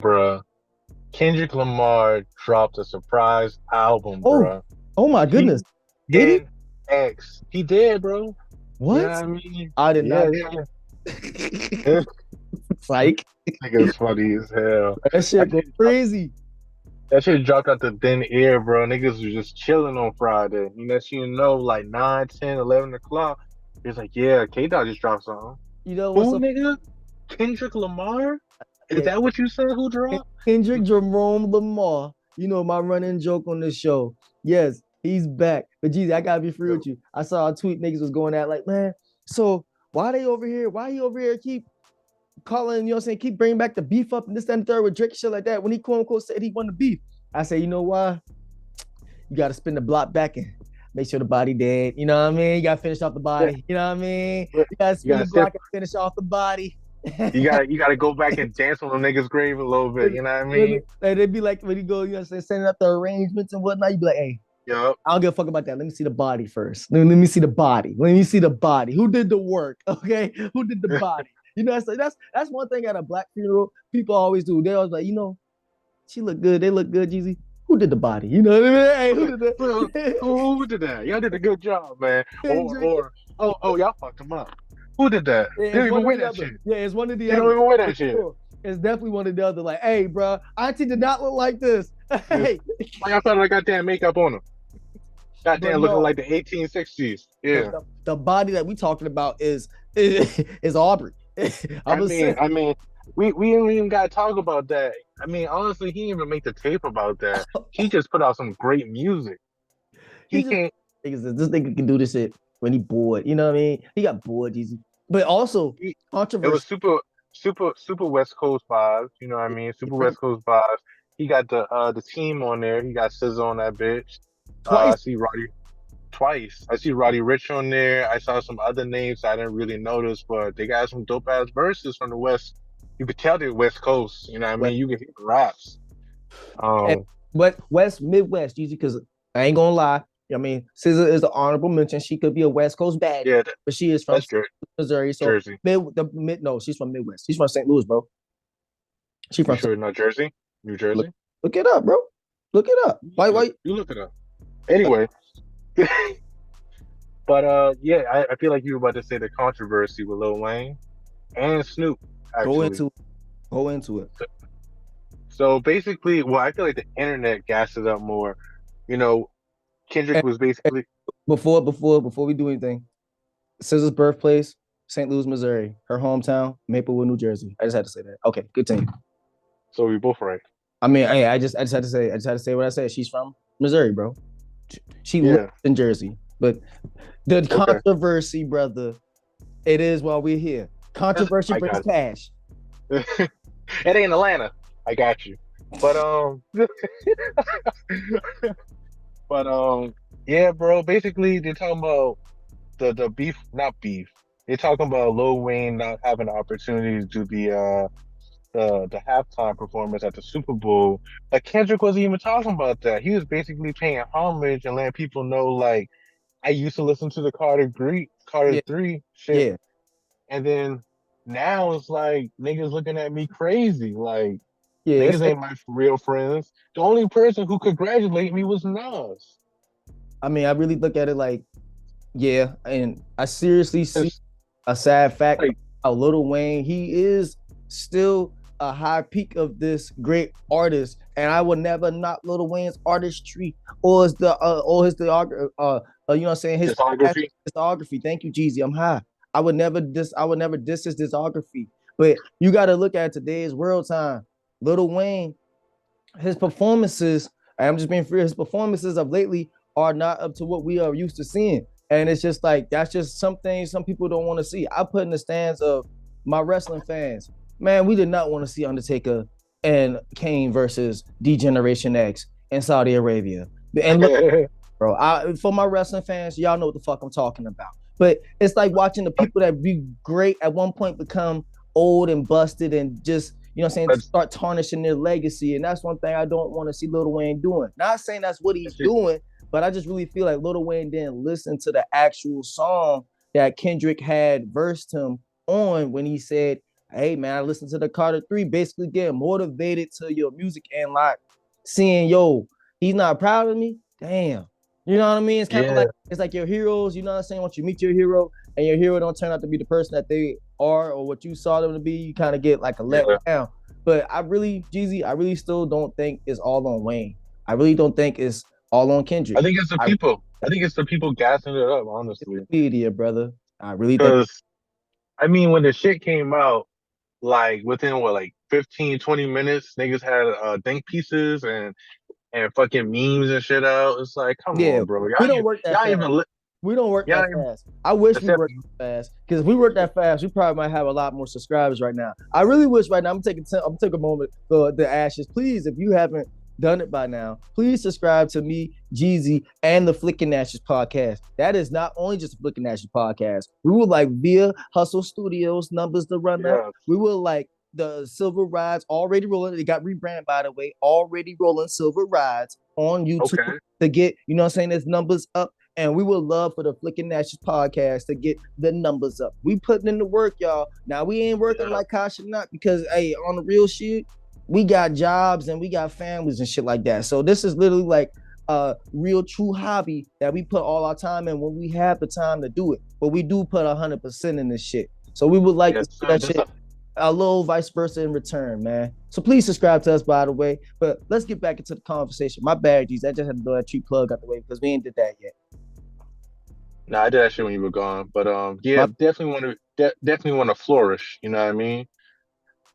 Bruh. Kendrick Lamar dropped a surprise album, Oh, bruh. oh my goodness. Did he? GNX. He did, bro. You know what What? I mean? I did Yeah, not. yeah, yeah. Like, Nigga's funny as hell. that shit That go shit, crazy. that shit dropped out the thin air, bro. Niggas was just chilling on Friday. Like 9, 10, 11 o'clock. It's like, yeah, K-Dot just dropped something. You know what's Who, up? nigga? Kendrick Lamar? Is Yeah, that what you said? Who dropped? Kendrick Jerome Lamar. You know my running joke on this show. Yes, he's back. But geez, I gotta be free with you. I saw a tweet niggas was going at like, man, so why they over here? Why he over here keep calling, you know what I'm saying, keep bringing back the beef up and this, that, and the third with Drake and shit like that when he quote unquote said he won the beef. I say, you know why? You gotta spin the block back and make sure the body dead. You know what I mean? You gotta finish off the Yeah, body. You know what I mean? yeah. You gotta You spin the gotta sip. block and finish off the body. You gotta go back and dance on the nigga's grave a little bit. You know what I mean? Like, they'd be like when you go, you know what I'm saying, setting up the arrangements and whatnot, you'd be like, hey, Yup. I don't give a fuck about that. Let me see the body first. Let me see the body. Let me see the body. Who did the work? Okay. Who did the body? You know, that's one thing at a black funeral, people always do. They always like, you know, she look good. They look good, Jeezy. Who did the body? You know what I mean? Hey, who did Who, the who did that? Y'all did a good job, man. Kendrick? Y'all fucked him up. Who did that? They It's don't one even or wear the that other. shit. Yeah, it's one or the They don't other. even wear For that shit. sure. It's definitely one or the other. Like, hey, bro, Auntie did not look like this. Yeah. Hey, Like I thought I got damn makeup on him. but Goddamn looking no, like the 1860s. the, Yeah. the, the body that we talking about is Aubrey. I'm I gonna mean, say I mean, we don't even gotta talk about that. I mean, honestly, he didn't even make the tape about that. He just put out some great music. he He just can't. this nigga can do this shit when he bored. You know what I mean? He got bored, easy. But also He, it was controversy. super West Coast vibes. You know what I mean? Super West Coast vibes. He got the team on there. He got SZA on that bitch. Twice. I see Roddy twice. I see Roddy Rich on there. I saw some other names I didn't really notice, but they got some dope ass verses from the West. You could tell they're West Coast. You know what I West, mean? You can hear the raps. and Um, West Midwest, easy because I ain't gonna lie. I mean, SZA is the honorable mention. She could be a West Coast baddie, yeah, but she is from that's Jer Missouri. So Jersey. no, she's from Midwest. She's from St. Louis, bro. She You from sure not Jersey? New look, Jersey? look it up, bro. Look it up. Why? You look it up. Anyway, but yeah, I feel like you were about to say the controversy with Lil Wayne and Snoop, Go actually. into it. Go into it. So, so basically, well, I feel like the internet gassed it up more. You know, Kendrick And was basically before we do anything, SZA's birthplace, St. Louis, Missouri. Her hometown, Maplewood, New Jersey. I just had to say that. Okay, good thing. so we both right. I mean, I just had to say what I said. She's from Missouri, bro. She lives Yeah. in Jersey, but the Okay. controversy, brother, it is while we're here. Controversy I brings got cash. you. It ain't Atlanta. I got you. But but yeah, bro. Basically, they're talking about the beef, not beef. They're talking about Lil Wayne not having the opportunity to do the halftime performance at the Super Bowl. Like Kendrick wasn't even talking about that. He was basically paying homage and letting people know, like, I used to listen to the Carter Yeah, 3 shit, yeah, and then now it's like niggas looking at me crazy. Like yeah. niggas ain't my real friends. The only person who congratulated me was Nas. I mean, I really look at it like, yeah, and I seriously see It's a sad fact like about Lil Wayne. He is still a high peak of this great artist, and I would never knock Lil Wayne's artistry or his you know what I'm saying, his discography. discography. Thank you, Jeezy. I'm high. I would never diss his discography. But you got to look at today's world time. Lil Wayne, his performances, I'm just being free, his performances of lately are not up to what we are used to seeing. And it's just like, that's just some things some people don't want to see. I put in the stands of my wrestling fans, man, we did not want to see Undertaker and Kane versus D-Generation X in Saudi Arabia. And look, bro, for my wrestling fans, y'all know what the fuck I'm talking about. But it's like watching the people that be great at one point become old and busted and just, you know what I'm saying, That's start tarnishing their legacy. And that's one thing I don't want to see Lil Wayne doing. Not saying that's what he's that's doing, but I just really feel like Lil Wayne didn't listen to the actual song that Kendrick had versed him on when he said, hey man, I listened to the Carter 3, basically getting motivated to your music and like seeing, yo, he's not proud of me. Damn. You know what I mean? It's kind of like Yeah, it's like your heroes, you know what I'm saying? Once you meet your hero and your hero don't turn out to be the person that they are or what you saw them to be, you kind of get like a let yeah. down. But I really, Jeezy, I really still don't think it's all on Wayne. I really don't think it's all on I Kendrick. think it's the I people. I think it's the people gassing it up, honestly. media, brother. I really think Because I mean, when the shit came out, like within what, like 15, 20 minutes, niggas had think pieces and fucking memes and shit out. It's like, come yeah, on, bro. we don't work that Y'all fast. even We don't work y'all that even fast. I wish we except worked that fast because if we work that fast, we probably might have a lot more subscribers right now. I really wish right now. I'm taking a moment for the ashes. Please, if you haven't done it by now, please subscribe to me, Jeezy, and the Flicking Ashes podcast. That is not only just a Flicking Ashes podcast. We will like via Hustle Studios numbers to run up. yeah, We will like the Silver Rides already rolling. It got rebranded by the way. Already rolling Silver Rides on YouTube okay, to get what I'm saying, there's numbers up. And we would love for the Flicking Ashes podcast to get the numbers up. We putting in the work, y'all. Now we ain't working yeah. like Kasha not because hey, on the real shit, we got jobs and we got families and shit like that. So this is literally like a real true hobby that we put all our time in when we have the time to do it. But we do put 100% in this shit. So we would like to Yes, see sir. that shit a little vice versa in return, man. So please subscribe to us, by the way. But let's get back into the conversation. My bad, G's. I just had to do that cheap plug out the way because we ain't did that yet. Nah, I did that shit when you were gone, but yeah, My definitely want to flourish. You know what I mean?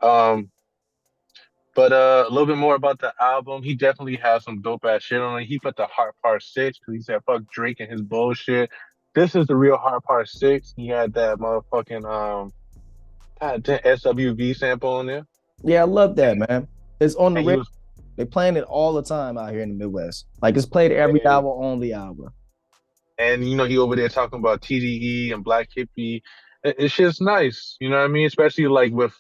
Um, but a little bit more about the album. He definitely has some dope ass shit on it. He put the Hard Part Six because he said fuck Drake and his bullshit. This is the real Hard Part Six. He had that motherfucking SWV sample on there, Yeah, I love that, man. It's on the and he radio. was They playing it all the time out here in the Midwest. Like it's played every and, hour on the hour. and you know he over there talking about TDE and Black Hippie. It's just nice, you know what I mean? Especially like with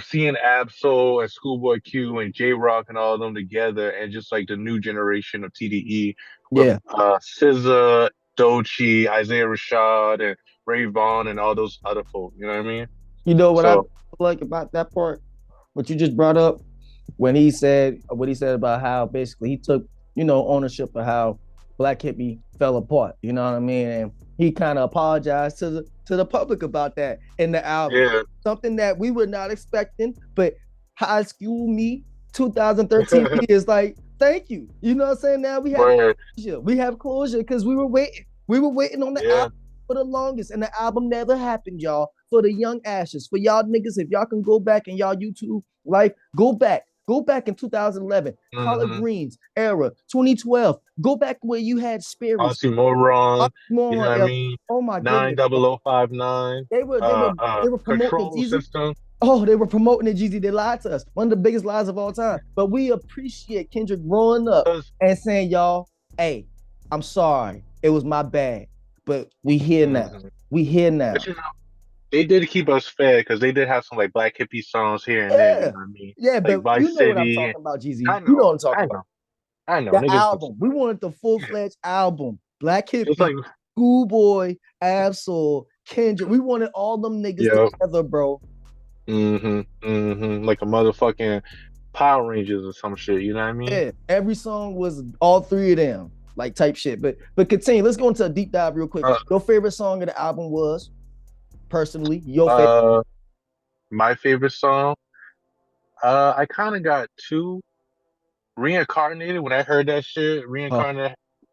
seeing Absol and Schoolboy Q and J Rock and all of them together, and just like the new generation of TDE with Yeah. SZA, Doechii, Isaiah Rashad, and Ray Vaughn, and all those other folk. You know what I mean? You know what I So like about that part? What you just brought up when he said what he said about how basically he took, ownership of how Black Hippie fell apart. You know what I mean? And he kind of apologized to the public about that in the album. yeah, Something that we were not expecting, but High School Me 2013 is like, thank you. You know what I'm saying? Now we have but closure. We have closure because we were waiting. We were waiting on the yeah, album for the longest, and the album never happened, y'all. For the young ashes, for y'all niggas, if y'all can go back in y'all YouTube life, go back. Go back in 2011, Collard mm-hmm. Greens era, 2012. Go back where you had spirits. Oxymoron, you know More what I era. mean? Oh my Nine goodness. double o five nine, They were promoting it, control Jeezy. system. Oh, they were promoting it, Jeezy. They lied to us. One of the biggest lies of all time. But we appreciate Kendrick growing up Cause, and saying, y'all, hey, I'm sorry. It was my bad. But we here now. mhm. We here But now. you know, they did keep us fed because they did have some like Black Hippie songs here and there. You Yeah. know what I mean? Yeah, Like but you Vice know what I'm City. talking about, Jeezy. I You know know, what I'm talking I about. know, I know. The Niggas was album. We wanted the yeah, full-fledged album. Black just Hippie, like Schoolboy, Absol, Kendrick. We wanted all them niggas yeah, together, bro. like a motherfucking Power Rangers or some shit. You know what I mean? Yeah, every song was all three of them, like type shit. But continue. Let's go into a deep dive real quick. Uh, Your favorite song of the album was, personally, your favorite. uh, my favorite song. I kind of got two. Reincarnated. When I heard that shit, Huh,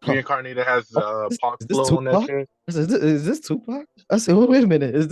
huh. Reincarnated has Oh, Pac is this flow on that Tupac? shit. Is this Tupac? I said, wait a minute. Is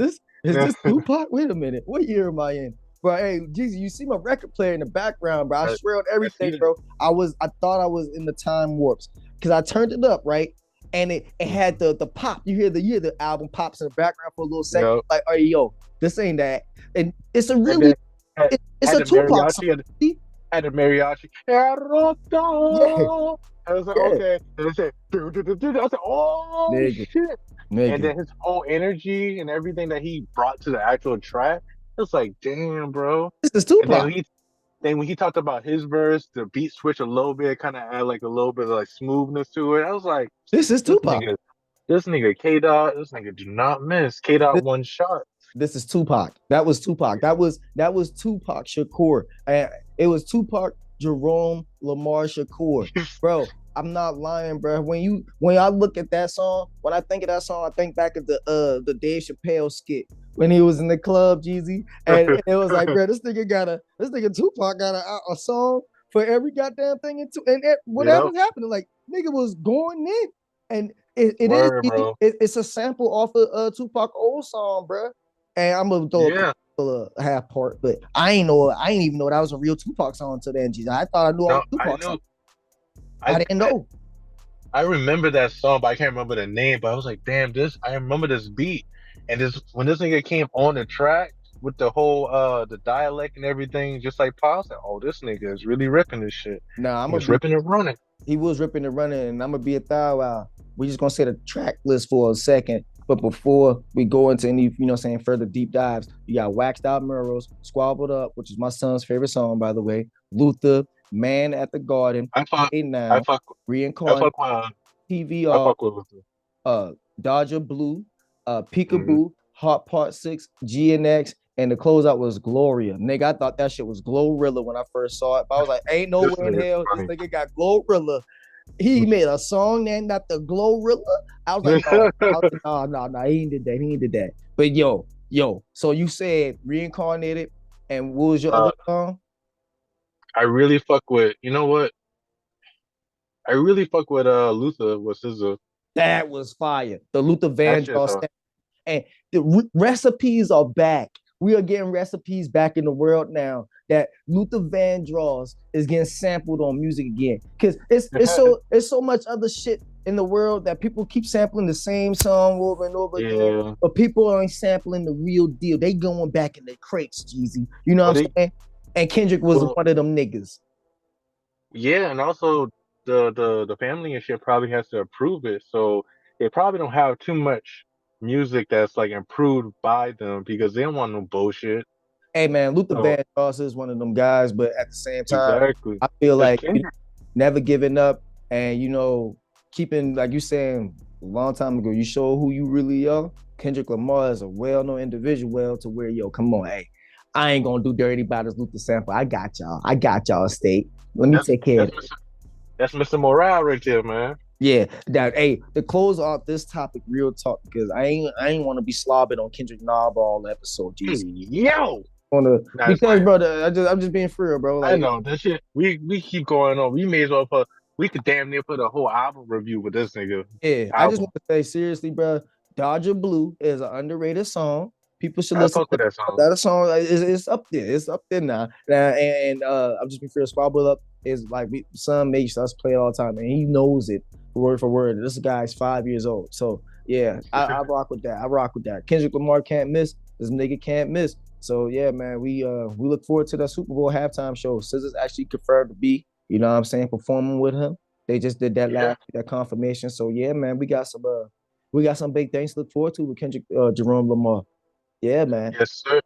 Yeah, this Tupac? Wait a minute. What year am I in? Bro, hey, Jesus, you see my record player in the background, bro. I I, swear on I see everything, that. bro. I thought I was in the time warps because I turned it up, right? And it had the pop. You hear the album pops in the background for a little second. Yep. Like, oh yo, this ain't that. And it's a And really then had, it's had a the Tupac song. mariachi. Had the mariachi. Yeah, Eroto. I was like, yeah. okay. And it said, I was like, oh Nigga, shit. And nigga. then his whole energy and everything that he brought to the actual track, it's like, damn, bro. This is And then Tupac. when he talked about his verse, the beat switch a little bit, kind of add like a little bit of like smoothness to it. I was like, This is this Tupac. nigga, this nigga K Dot, this nigga do not miss. K Dot This, one shot. This is Tupac. That was Tupac. That was Tupac Shakur. And it was Tupac Jerome Lamar Shakur. Bro, I'm not lying, bro. When I look at that song, when I think of that song, I think back of the Dave Chappelle skit when he was in the club, Jeezy, and it was like, bro, this nigga Tupac got a song for every goddamn thing into and Yep. whatever's happening, like nigga was going in, and it is Word, Jeezy. bro. It's a sample off of Tupac old song, bro. And I'm gonna throw a Yeah. couple of half part, but I ain't even know that was a real Tupac song until then, Jeezy. I thought I knew all No, the I Tupac songs. knew. I I, didn't I know. I remember that song, but I can't remember the name. But I was like, damn, this. I remember this beat, and this when this nigga came on the track with the whole the dialect and everything, just like Paul said, oh, this nigga is really ripping this shit. Nah, I'm He gonna was be ripping and running. he was ripping and running, and I'm gonna be a thou wow. We just gonna say the track list for a second. But before we go into any, saying further deep dives, you got Waxed Out Murals, Squabbled Up, which is my son's favorite song, by the way. Luther, Man at the Garden, I fuck, Hey I Now, fuck, I Reincarnate, fuck with, I TVR, fuck with Luther. Dodger Blue, Hmm. Peekaboo, Hot Part 6, GNX, and the closeout was Gloria. Nigga, I thought that shit was Glorilla when I first saw it. But I was like, ain't no This way in nigga is hell this funny. nigga got Glorilla. He made a song named after Glorilla. I was like, no, no, he ain't did that. He ain't did that. But yo, so you said Reincarnated, and what was your other uh, song? I really fuck with. You know what? I really fuck with Luther with SZA. That was fire. The Luther That shit's Vandross, and the recipes are back. We are getting recipes back in the world now that Luther Vandross is getting sampled on music again. Because it's so much other shit in the world that people keep sampling the same song over and over again, yeah. but people aren't sampling the real deal. They going back in the crates, Jeezy. You know But what I'm he, saying? And Kendrick was well, one of them niggas. yeah, and also the family and shit probably has to approve it, so they probably don't have too much music that's like improved by them because they don't want no bullshit. Hey man, Luther So Vandross is one of them guys, but at the same time, exactly, I feel because like Kendrick, never giving up and keeping like you saying a long time ago, you show who you really are. Kendrick Lamar is a well-known individual to where come on, hey, I ain't gonna do dirty by this Luther sample. I got y'all. I got y'all state. Let me that's take care of that's it. Mr. Morale right there, man. Yeah, that hey, to close off this topic, real talk, because I ain't want to be slobbing on Kendrick Knob all episode, Hey, Jeezy. yo, Wanna that's because fine. brother, I'm just being free, bro. I Like know that shit. We keep going on. We may as well put. We could damn near put a whole album review with this nigga yeah, I just album. want to say seriously, bro. Dodger Blue is an underrated song. People should I listen fuck to with that song. that. Song is up there. It's up there now. And I'm just being fair. Squabble Up is like son makes us play it all the time, and he knows it word for word. This guy's 5 years old, so yeah, I rock with that. I rock with that. Kendrick Lamar can't miss. This nigga can't miss. So yeah, man, we look forward to that Super Bowl halftime show. Scissors actually confirmed to be, what I'm saying, performing with him. They just did that Yeah. that confirmation. So yeah, man, we got some big things to look forward to with Kendrick Jerome Lamar. Yeah, man. Yes, sir.